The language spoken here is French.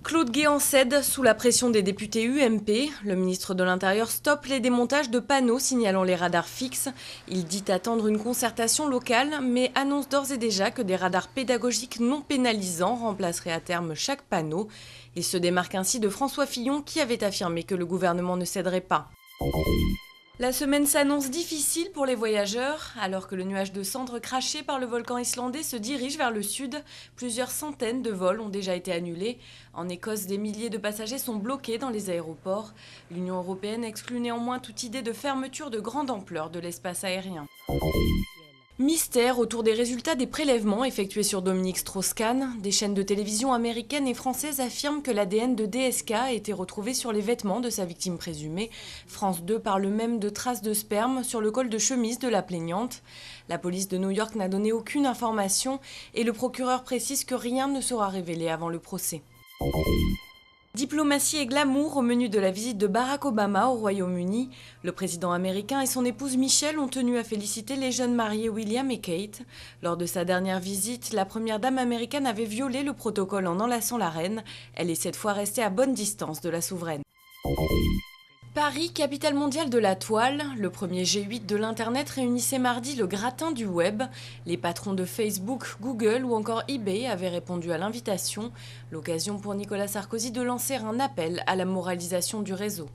Claude Guéant cède sous la pression des députés UMP. Le ministre de l'Intérieur stoppe les démontages de panneaux signalant les radars fixes. Il dit attendre une concertation locale, mais annonce d'ores et déjà que des radars pédagogiques non pénalisants remplaceraient à terme chaque panneau. Il se démarque ainsi de François Fillon qui avait affirmé que le gouvernement ne céderait pas. La semaine s'annonce difficile pour les voyageurs. Alors que le nuage de cendres craché par le volcan islandais se dirige vers le sud, plusieurs centaines de vols ont déjà été annulés. En Écosse, des milliers de passagers sont bloqués dans les aéroports. L'Union européenne exclut néanmoins toute idée de fermeture de grande ampleur de l'espace aérien. Mystère autour des résultats des prélèvements effectués sur Dominique Strauss-Kahn. Des chaînes de télévision américaines et françaises affirment que l'ADN de DSK a été retrouvé sur les vêtements de sa victime présumée. France 2 parle même de traces de sperme sur le col de chemise de la plaignante. La police de New York n'a donné aucune information et le procureur précise que rien ne sera révélé avant le procès. Diplomatie et glamour au menu de la visite de Barack Obama au Royaume-Uni. Le président américain et son épouse Michelle ont tenu à féliciter les jeunes mariés William et Kate. Lors de sa dernière visite, la première dame américaine avait violé le protocole en enlaçant la reine. Elle est cette fois restée à bonne distance de la souveraine. Paris, capitale mondiale de la toile, le premier G8 de l'Internet réunissait mardi le gratin du web. Les patrons de Facebook, Google ou encore eBay avaient répondu à l'invitation. L'occasion pour Nicolas Sarkozy de lancer un appel à la moralisation du réseau.